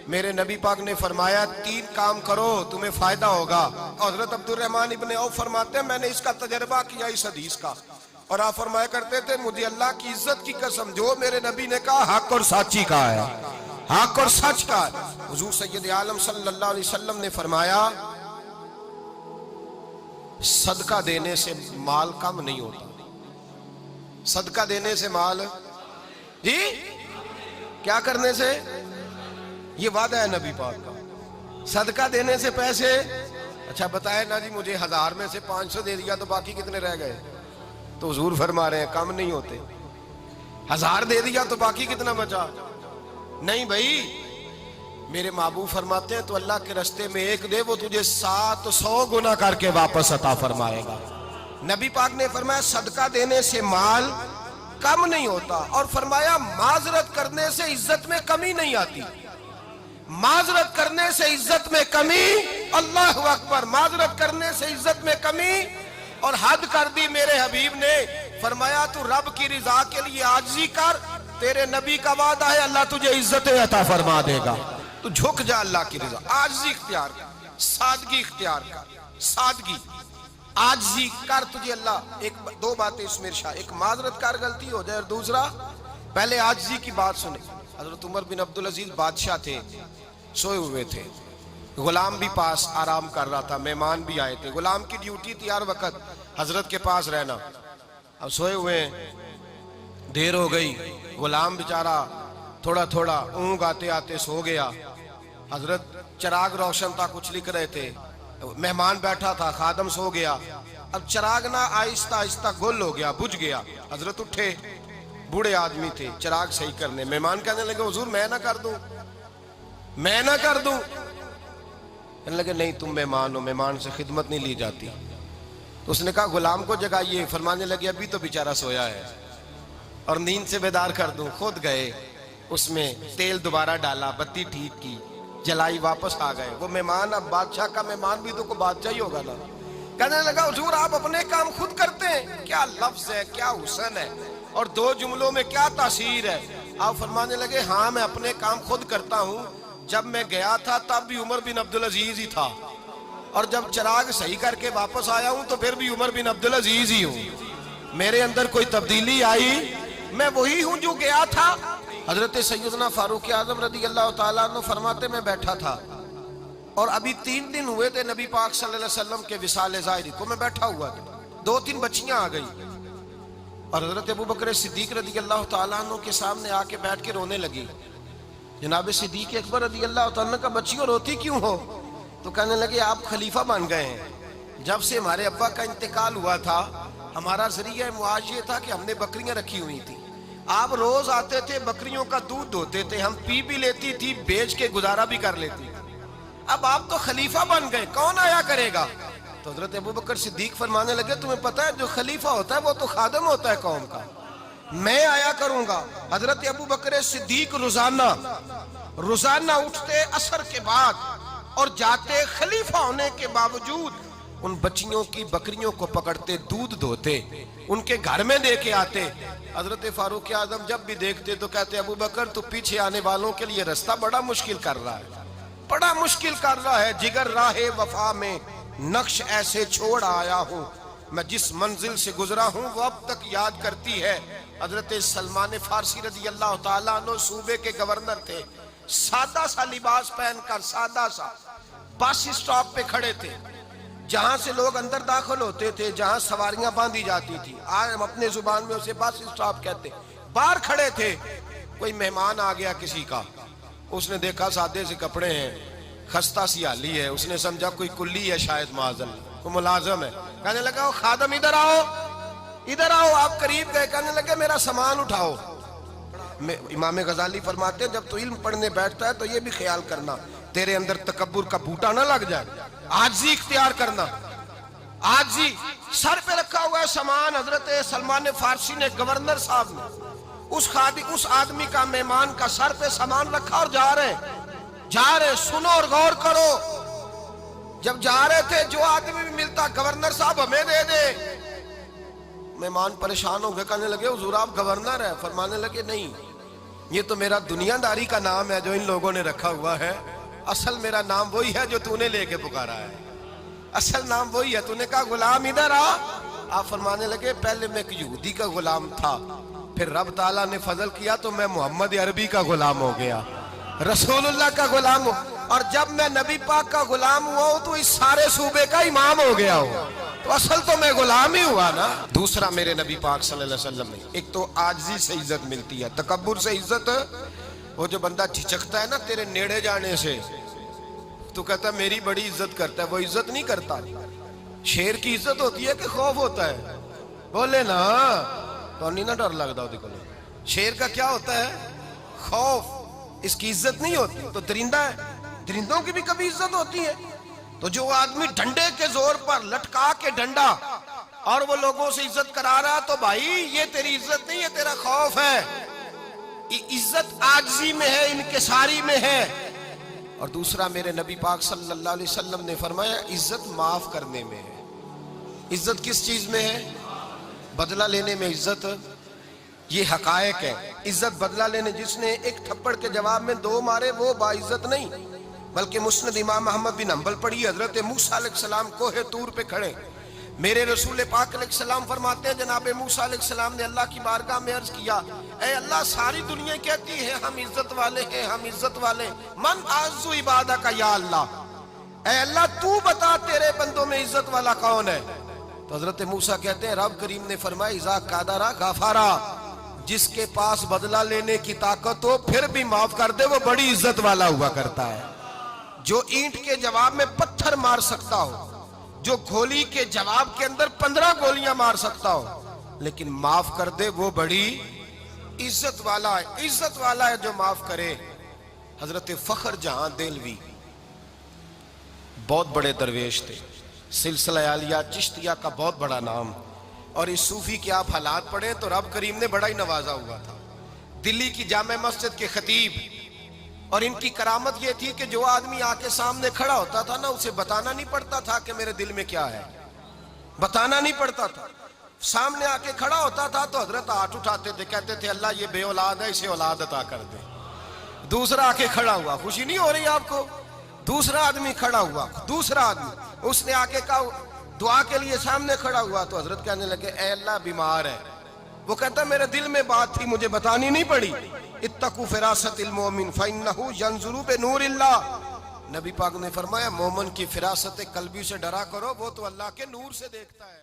میرے نبی پاک نے فرمایا 3 کام کرو تمہیں فائدہ ہوگا. حضرت عبدالرحمن ابن عوف فرماتے ہیں میں نے اس کا تجربہ کیا اس حدیث کا, اور آپ فرمایا کرتے تھے مجھے اللہ کی عزت کی قسم جو میرے نبی نے کہا حق اور سچی کہا ہے, حق اور سچ کا ہے. حضور سید عالم صلی اللہ علیہ وسلم نے فرمایا صدقہ دینے سے مال کم نہیں ہوتا. صدقہ دینے سے مال جی کیا کرنے سے, یہ وعدہ ہے نبی پاک کا. صدقہ دینے سے پیسے, اچھا بتائے نا جی مجھے 1000 میں سے 500 دے دیا تو باقی کتنے رہ گئے؟ تو حضور فرما رہے ہیں کم نہیں ہوتے. 1000 دے دیا تو باقی کتنا بچا؟ نہیں بھائی, میرے محبوب فرماتے ہیں تو اللہ کے رستے میں 1 دے وہ تجھے 700 گنا کر کے واپس عطا فرمائے گا. نبی پاک نے فرمایا صدقہ دینے سے مال کم نہیں ہوتا, اور فرمایا معذرت کرنے سے عزت میں کمی نہیں آتی. معذرت کرنے سے عزت میں کمی, اللہ اکبر, معذرت کرنے سے عزت میں کمی. اور حد کر دی میرے حبیب نے, فرمایا تو رب کی رضا کے لیے عاجزی کر, تیرے نبی کا وعدہ ہے اللہ تجھے عزت عطا فرما دے گا. تو جھک جا اللہ کی رضا, عاجزی اختیار کر, سادگی اختیار کر, سادگی عاجزی کر, تجھے اللہ 2 باتیں اس میں ارشاد, ایک معذرت کر غلطی ہو جائے, اور دوسرا پہلے عاجزی کی بات سنیں. حضرت عمر بن عبدالعزیز بادشاہ تھے, سوئے ہوئے تھے, غلام بھی پاس آرام کر رہا تھا, مہمان بھی آئے تھے. غلام کی ڈیوٹی تھی ہر وقت حضرت کے پاس رہنا. اب سوئے ہوئے ہیں, دیر ہو گئی, غلام بیچارہ تھوڑا تھوڑا اونگ آتے آتے سو گیا. حضرت چراغ روشن تھا, کچھ لکھ رہے تھے, مہمان بیٹھا تھا, خادم سو گیا. اب چراغ نہ آہستہ آہستہ گل ہو گیا, بجھ گیا. حضرت اٹھے, بوڑھے آدمی تھے, چراغ صحیح کرنے. مہمان کہنے لگے حضور میں نہ کر دوں, میں نہ کر دوں. کہنے لگے نہیں تم مہمان ہو, مہمان سے خدمت نہیں لی جاتی. تو اس نے کہا غلام کو جگائیے. فرمانے لگے ابھی تو بیچارہ سویا ہے اور نیند سے بیدار کر دوں. خود گئے, اس میں تیل دوبارہ ڈالا, بتی ٹھیک کی, جلائی, واپس آ گئے. وہ مہمان, اب بادشاہ کا مہمان بھی تو کوئی بادشاہ ہی ہوگا نا. کہنے لگا حضور آپ اپنے کام خود کرتے ہیں, کیا لفظ ہے, کیا حسن ہے, اور 2 جملوں میں کیا تاثیر ہے. آپ فرمانے لگے ہاں میں اپنے کام خود کرتا ہوں. جب میں گیا تھا تب بھی عمر بن عبدالعزیز ہی تھا, اور جب چراغ صحیح کر کے واپس آیا ہوں تو پھر بھی عمر بن عبدالعزیز ہی ہوں. میرے اندر کوئی تبدیلی آئی, میں وہی ہوں جو گیا تھا. حضرت سیدنا فاروق اعظم رضی اللہ تعالیٰ عنہ فرماتے میں بیٹھا تھا, اور ابھی 3 دن ہوئے تھے نبی پاک صلی اللہ علیہ وسلم کے وصال ظاہری کو. میں بیٹھا ہوا تھا, 2-3 بچیاں آ گئی, اور حضرت ابو بکر صدیق رضی اللہ تعالیٰ عنہ کے سامنے آ کے بیٹھ کے رونے لگی. جناب صدیق اکبر رضی اللہ تعالیٰ عنہ کا بچیوں روتی کیوں ہو؟ تو کہنے لگے آپ خلیفہ بن گئے ہیں. جب سے ہمارے ابا کا انتقال ہوا تھا ہمارا ذریعہ معاش یہ تھا کہ ہم نے بکریاں رکھی ہوئی تھی. آپ روز آتے تھے, بکریوں کا دودھ دھوتے تھے, ہم پی بھی لیتی تھی, بیچ کے گزارا بھی کر لیتی. اب آپ تو خلیفہ بن گئے, کون آیا کرے گا؟ تو حضرت ابو بکر صدیق فرمانے لگے تمہیں پتہ ہے جو خلیفہ ہوتا ہے وہ تو خادم ہوتا ہے قوم کا, میں آیا کروں گا. حضرت ابو بکر صدیق روزانہ اٹھتے عصر کے بعد اور جاتے, خلیفہ ہونے کے باوجود ان بچیوں کی بکریوں کو پکڑتے, دودھ دھوتے, ان کے گھر میں دے کے آتے. حضرت فاروق اعظم جب بھی دیکھتے تو کہتے ابو بکر تو پیچھے آنے والوں کے لیے رستہ بڑا مشکل کر رہا ہے, بڑا مشکل کر رہا ہے. جگر راہ وفا میں نقش ایسے چھوڑ آیا ہوں, میں جس منزل سے گزرا ہوں وہ اب تک یاد کرتی ہے. حضرت سلمان فارسی رضی اللہ تعالیٰ عنہ صوبے کے گورنر تھے, سادہ سا لباس پہن کر, سادہ سا, بس اسٹاپ پہ کھڑے تھے, جہاں سے لوگ اندر داخل ہوتے تھے, جہاں سواریاں باندھی جاتی تھی, آج ہم اپنے زبان میں اسے بس اسٹاپ کہتے. باہر کھڑے تھے, کوئی مہمان آ گیا کسی کا, اس نے دیکھا سادے سے کپڑے ہیں, خستہ سی حالی ہے, اس نے سمجھا کوئی کلی ہے شاید, معاذ اللہ کوئی ملازم ہے. کہنے لگا خادم ادھر آؤ, ادھر آؤ. آپ قریب گئے, کہنے لگے میرا سامان اٹھاؤ. امام غزالی فرماتے ہیں جب تو علم پڑھنے بیٹھتا ہے تو یہ بھی خیال کرنا تیرے اندر تکبر کا بوٹا نہ لگ جائے, عاجزی اختیار کرنا. عاجزی, سر پہ رکھا ہوا ہے سامان. حضرت سلمان فارسی نے, گورنر صاحب نے, اس آدمی کا, مہمان کا سر پہ سامان رکھا اور جا رہے. سنو اور غور کرو. جب جا رہے تھے جو آدمی بھی ملتا گورنر صاحب ہمیں دے دے. مہمان پریشان ہو گئے, کہنے لگے حضور آپ گورنر ہیں؟ فرمانے لگے نہیں, یہ تو میرا دنیا داری کا نام ہے جو ان لوگوں نے رکھا ہوا ہے، اصل میرا نام وہی ہے جو تو نے لے کے پکارا ہے، اصل نام وہی ہے۔ تو نے کہا غلام ادھر آ، آپ فرمانے لگے پہلے میں ایک یہودی کا غلام تھا، پھر رب تعالیٰ نے فضل کیا تو میں محمد عربی کا غلام ہو گیا، رسول اللہ کا غلام ہوں، اور جب میں نبی پاک کا غلام ہوا ہوں تو اس سارے صوبے کا امام ہو گیا ہوں، تو اصل تو میں غلام ہی ہوا نا۔ دوسرا میرے نبی پاک صلی اللہ علیہ وسلم نے ایک تو عاجزی سے عزت ملتی ہے، تکبر سے عزت، وہ جو بندہ جھجکتا ہے نا تیرے نیڑے جانے سے، تو کہتا ہے میری بڑی عزت کرتا ہے، وہ عزت نہیں کرتا۔ شیر کی عزت ہوتی ہے کہ خوف ہوتا ہے؟ بولے نا تو نہیں نہ ڈر لگتا ہوتی کو۔ شیر کا کیا ہوتا ہے؟ خوف، اس کی عزت نہیں ہوتی۔ تو درندہ ہے، درندوں کی بھی کبھی عزت ہوتی ہے؟ تو جو آدمی ڈنڈے کے زور پر لٹکا کے ڈنڈا اور وہ لوگوں سے عزت کرا رہا، تو بھائی یہ تیری عزت نہیں ہے، تیرا خوف ہے۔ عزت عاجزی میں ہے، انکساری میں ہے۔ اور دوسرا میرے نبی پاک صلی اللہ علیہ وسلم نے فرمایا عزت معاف کرنے میں ہے۔ عزت کس چیز میں ہے؟ بدلہ لینے میں عزت، یہ حقائق ہے۔ عزت بدلہ لینے، جس نے ایک تھپڑ کے جواب میں 2 مارے وہ باعزت نہیں، بلکہ مسند امام احمد بن حنبل پڑھی، حضرت موسیٰ علیہ السلام کوہ طور پہ کھڑے، میرے رسول پاک علیہ السلام فرماتے ہیں جناب موسیٰ علیہ السلام نے اللہ کی بارگاہ میں عرض کیا، اے اللہ ساری دنیا کہتی ہے ہم عزت والے ہیں، ہم عزت والے، من اعز عبادک یا اللہ، اے اللہ تو بتا تیرے بندوں میں عزت والا کون ہے؟ تو حضرت موسیٰ کہتے ہیں رب کریم نے فرمایا اذا قادر غفارا، جس کے پاس بدلہ لینے کی طاقت ہو پھر بھی معاف کر دے وہ بڑی عزت والا ہوا کرتا ہے۔ جو اینٹ کے جواب میں پتھر مار سکتا ہو، جو گولی کے جواب کے اندر 15 گولیاں مار سکتا ہو، لیکن معاف کر دے وہ بڑی عزت والا ہے۔ عزت والا ہے جو معاف کرے۔ حضرت فخر جہاں دہلوی بہت بڑے درویش تھے، سلسلہ عالیہ چشتیہ کا بہت بڑا نام، اور اس صوفی کے آپ حالات پڑھیں تو رب کریم نے بڑا ہی نوازا ہوا تھا۔ دلی کی جامع مسجد کے خطیب، اور ان کی کرامت یہ تھی کہ جو آدمی آ کے سامنے کھڑا ہوتا تھا نا اسے بتانا نہیں پڑتا تھا کہ میرے دل میں کیا ہے، بتانا نہیں پڑتا تھا۔ سامنے آ کے کھڑا ہوتا تھا تو حضرت ہاتھ اٹھاتے تھے، کہتے تھے اللہ یہ بے اولاد ہے اسے اولاد عطا کر دے۔ دوسرا آ کے کھڑا ہوا، خوشی نہیں ہو رہی آپ کو؟ دوسرا آدمی کھڑا ہوا، دوسرا آدمی اس نے آ کے کہا دعا کے لیے سامنے کھڑا ہوا، تو حضرت کہنے لگے اے اللہ بیمار ہے، وہ کہتا میرے دل میں بات تھی مجھے بتانی نہیں پڑی، اتقوا فراست المومن فإنہ ینظر بنور اللہ، نبی پاک نے فرمایا مومن کی فراست قلبی سے ڈرا کرو، وہ تو اللہ کے نور سے دیکھتا ہے۔